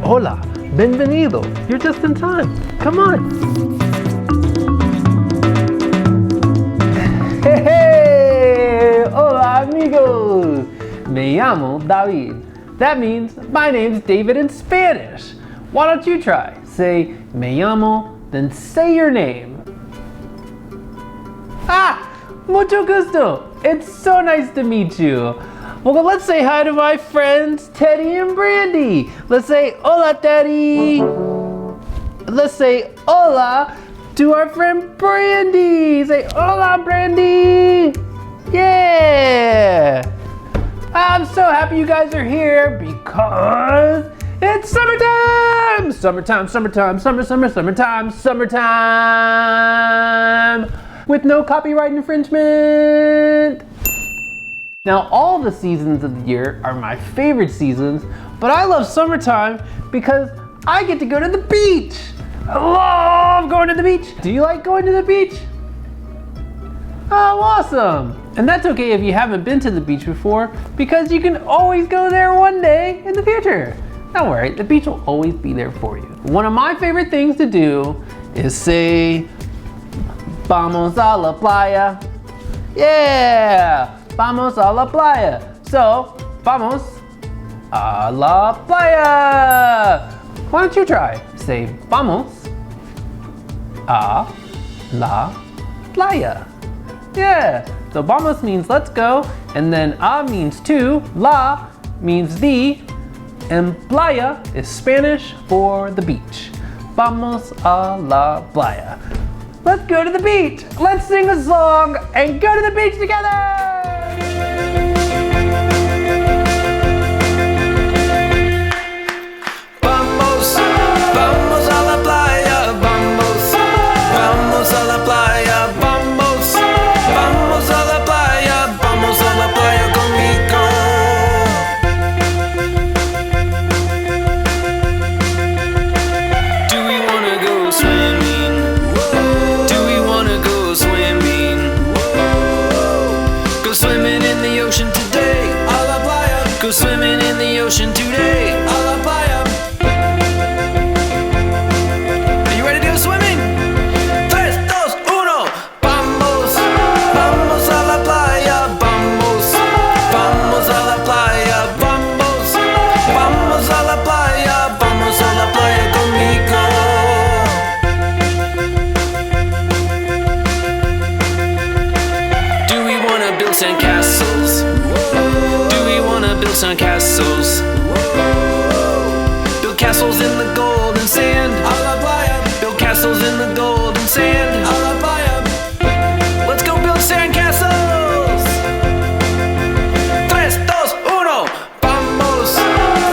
Hola, bienvenido. You're just in time. Come on. Hey, hola amigos. Me llamo David. That means my name's David in Spanish. Why don't you try? Say me llamo, then say your name. Ah, mucho gusto. It's so nice to meet you. Well, let's say hi to my friends Teddy and Brandy. Let's say hola, Teddy. Let's say hola to our friend Brandy. Say hola, Brandy. Yeah. I'm so happy you guys are here because it's summertime. Summertime, summertime, summertime. With no copyright infringement. Now, all the seasons of the year are my favorite seasons, but I love summertime because I get to go to the beach. I love going to the beach. Do you like going to the beach? Oh, awesome. And that's okay if you haven't been to the beach before because you can always go there one day in the future. Don't worry, the beach will always be there for you. One of my favorite things to do is say, vamos a la playa. Yeah. Vamos a la playa. So, vamos a la playa. Why don't you try? Say, vamos a la playa. Yeah. So, vamos means let's go, and then a means to, la means the, and playa is Spanish for the beach. Vamos a la playa. Let's go to the beach. Let's sing a song and go to the beach together. Swimming in the ocean today. A la playa. Are you ready to go swimming? 3, 2, 1. Vamos, vamos a la playa. Vamos, vamos a la playa. Vamos, vamos a la playa. Vamos a la playa conmigo. Do we wanna build sandcastles? Build some castles. Build castles in the golden sand. A la playa. Build castles in the golden sand. A la playa. Let's go build sand castles. 3, 2, 1. Vamos,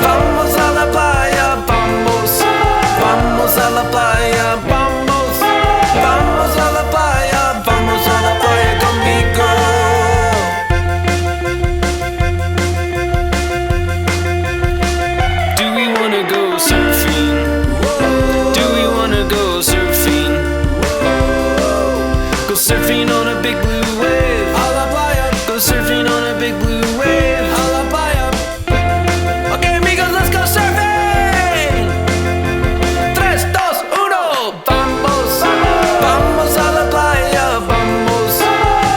vamos a la playa. Vamos, vamos a la playa. Vamos, vamos a la playa. Vamos a la playa conmigo. Surfing on a big blue wave. A la playa. Go surfing on a big blue wave. A la playa. Okay, amigos, let's go surfing. 3, 2, 1. Vamos, vamos a la playa. Vamos,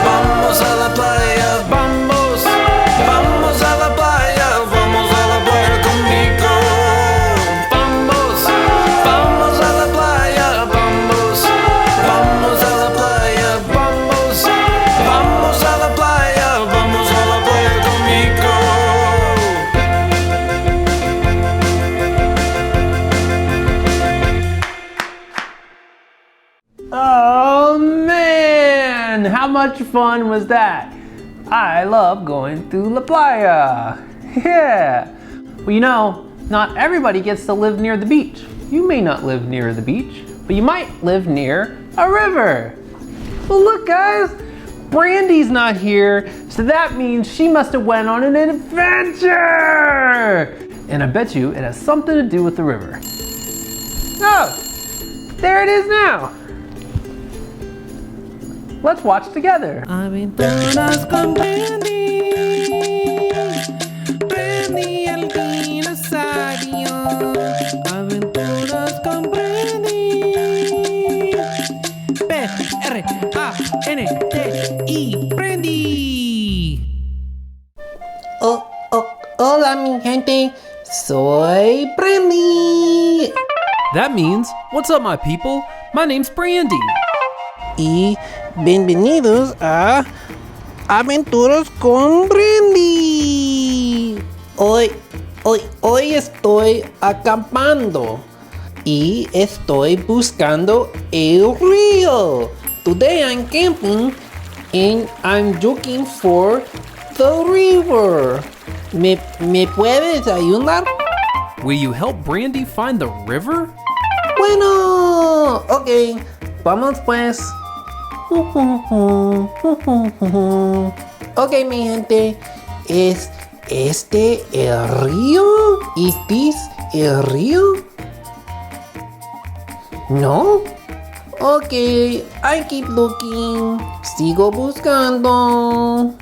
vamos a la playa. Vamos, vamos a la playa. Vamos a la playa conmigo. Vamos, vamos a la playa. Vamos, vamos a la playa. Vamos a la playa, vamos a la playa conmigo. Oh man, how much fun was that? I love going to La Playa. Yeah. Well, you know, not everybody gets to live near the beach. You may not live near the beach, but you might live near a river. Well, look guys, Brandy's not here, so that means she must have went on an adventure! And I bet you it has something to do with the river. Oh, there it is now. Let's watch together. Aventuras con Brandy, Brandy el dinosaurio. That means, what's up my people? My name's Brandy. Y bienvenidos a Aventuras con Brandy. Hoy estoy acampando y estoy buscando el río. Today I'm camping and I'm looking for the river. ¿Me puedes ayudar? Will you help Brandy find the river? Bueno, ok, vamos pues. Ok, mi gente, ¿es este el río? ¿Is this el río? ¿No? Ok, I keep looking. Sigo buscando.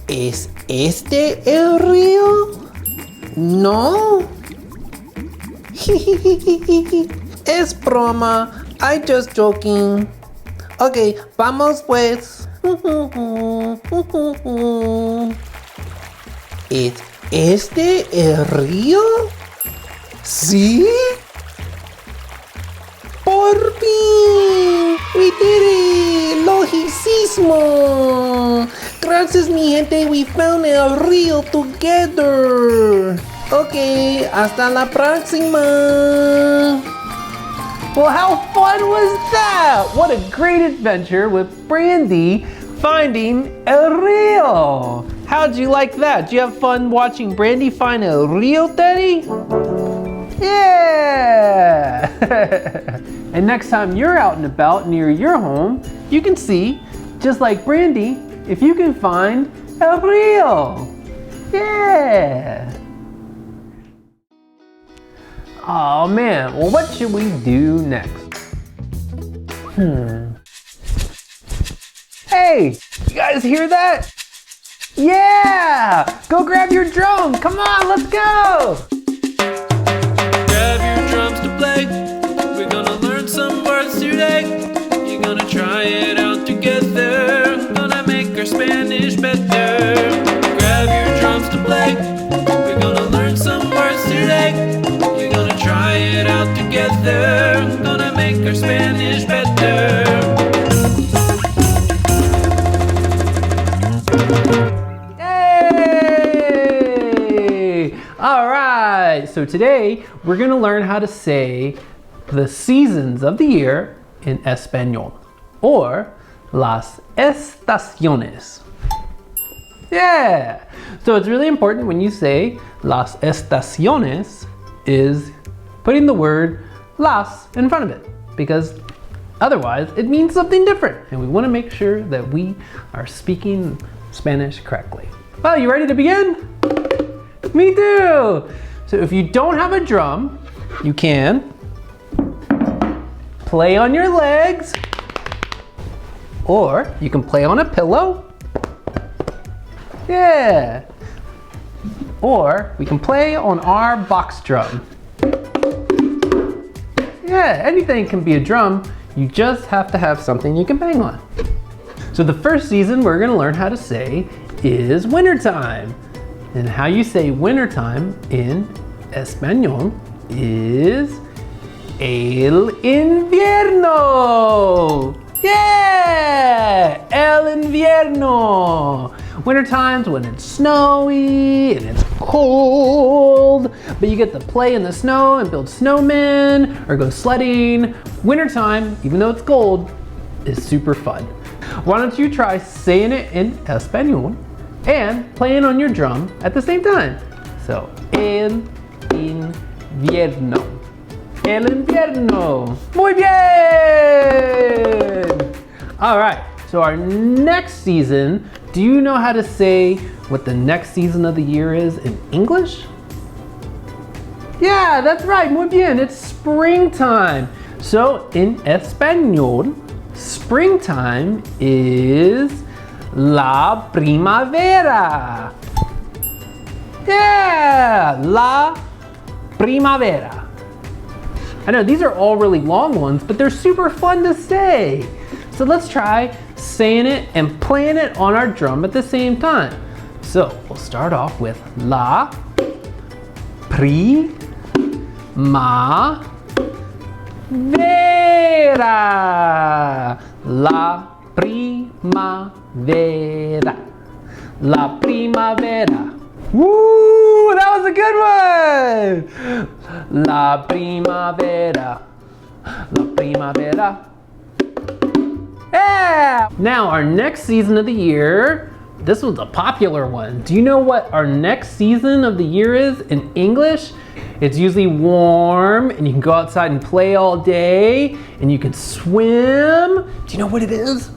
¿Es este el río? No. Es broma. I just joking. Ok, vamos pues. ¿Es este el río? ¿Sí? ¡Por fin! ¡We did it! ¡Logicismo! Gracias mi gente, we found el río together. Ok, hasta la próxima. Well, how fun was that? What a great adventure with Brandy finding El Rio. How'd you like that? Did you have fun watching Brandy find El Rio, Teddy? Yeah! And next time you're out and about near your home, you can see, just like Brandy, if you can find El Rio. Yeah! Oh man, well what should we do next? Hey, you guys hear that? Yeah! Go grab your drum, come on, let's go! Grab your drums to play. We're gonna learn some words today. You're gonna try it out together. Gonna make our Spanish better. Grab your drums to play. We're gonna learn some words today. You're gonna try it out together. Gonna make our Spanish better. Yay! All right, so today we're gonna learn how to say the seasons of the year in Español, or las estaciones. Yeah, so it's really important when you say las estaciones is putting the word las in front of it, because otherwise it means something different, and we want to make sure that we are speaking Spanish correctly. Well, you ready to begin? Me too! So if you don't have a drum, you can play on your legs, or you can play on a pillow. Yeah! Or we can play on our box drum. Yeah, anything can be a drum. You just have to have something you can bang on. So the first season we're gonna learn how to say is wintertime. And how you say wintertime in Español is el invierno. Yeah, el invierno. Wintertime's when it's snowy and it's cold, but you get to play in the snow and build snowmen or go sledding. Wintertime, even though it's cold, is super fun. Why don't you try saying it in Español and playing on your drum at the same time? So, el invierno. El invierno. Muy bien! All right, so our next season, do you know how to say what the next season of the year is in English? Yeah, that's right, muy bien, it's springtime. So in Español, springtime is la primavera. Yeah, la primavera. I know these are all really long ones, but they're super fun to say. So let's try saying it and playing it on our drum at the same time. So we'll start off with la La primavera. La primavera. Woo! That was a good one! La primavera. La primavera. Yeah! Now, our next season of the year, this was a popular one. Do you know what our next season of the year is in English? It's usually warm and you can go outside and play all day and you can swim. Do you know what it is?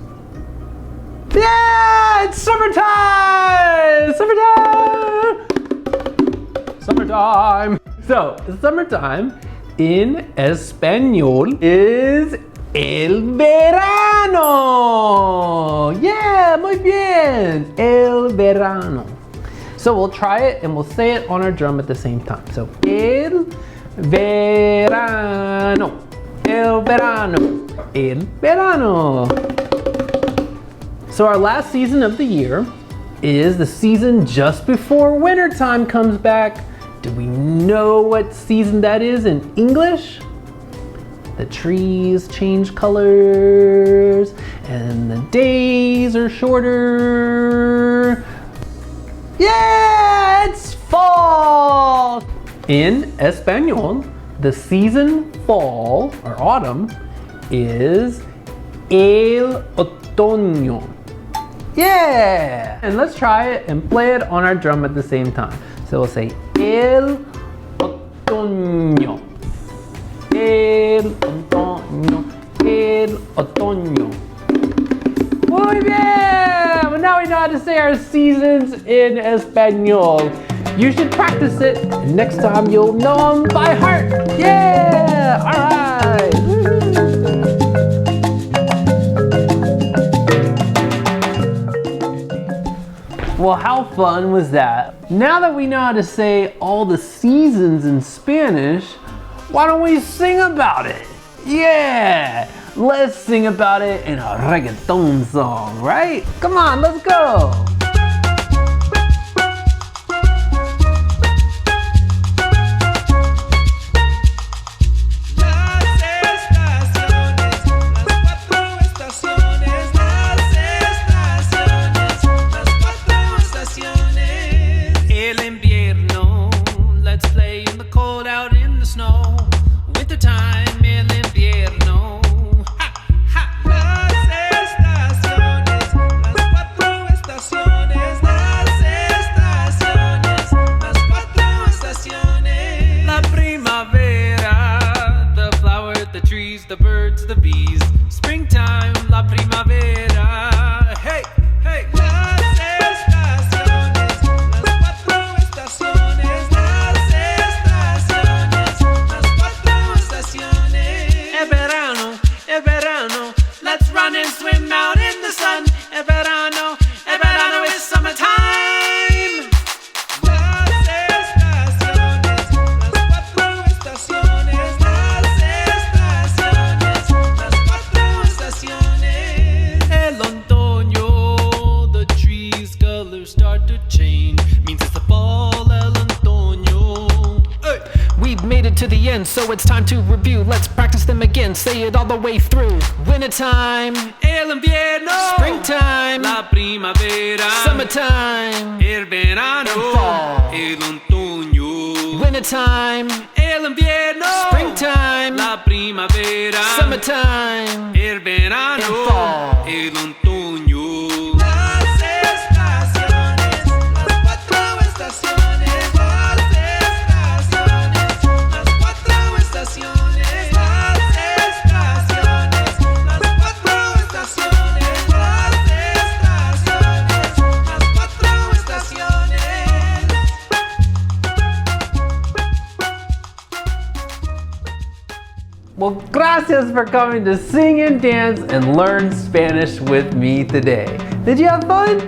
Yeah, it's summertime! Summertime! Summertime! So, summertime in Espanol is el verano! Yeah, muy bien! El verano. So we'll try it and we'll say it on our drum at the same time. So, el verano. El verano. El verano. So our last season of the year is the season just before wintertime comes back. Do we know what season that is in English? The trees change colors and the days are shorter. Yeah, it's fall! In Espanol, the season fall or autumn is el otoño. Yeah! And let's try it and play it on our drum at the same time. So we'll say el otoño. El otoño. El otoño. Muy bien! Well, now we know how to say our seasons in Espanol. You should practice it, and next time you'll know them by heart. Yeah! All right! Well, how fun was that? Now that we know how to say all the seasons in Spanish, why don't we sing about it? Yeah! Let's sing about it in a reggaeton song, right? Come on, let's go! The birds, the bees, springtime, la primavera. Hey, hey. Las estaciones, las cuatro estaciones, las estaciones, las cuatro estaciones. El verano, let's run and swim out in the sun. El verano is summertime. Start to change, means it's the fall, el otoño. Hey. We've made it to the end, so it's time to review. Let's practice them again, say it all the way through. Wintertime, el invierno. Springtime, la primavera. Summertime, el verano. And fall, el otoño. Wintertime, el invierno. Springtime, la primavera. Summertime, el verano. And fall, el otoño. Well, gracias for coming to sing and dance and learn Spanish with me today. Did you have fun?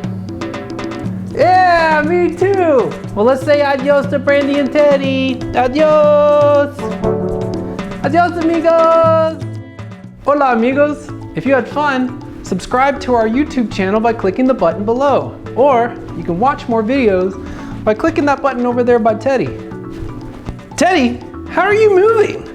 Yeah, me too. Well, let's say adios to Brandy and Teddy. Adios. Adios, amigos. Hola, amigos. If you had fun, subscribe to our YouTube channel by clicking the button below. Or you can watch more videos by clicking that button over there by Teddy. Teddy, how are you moving?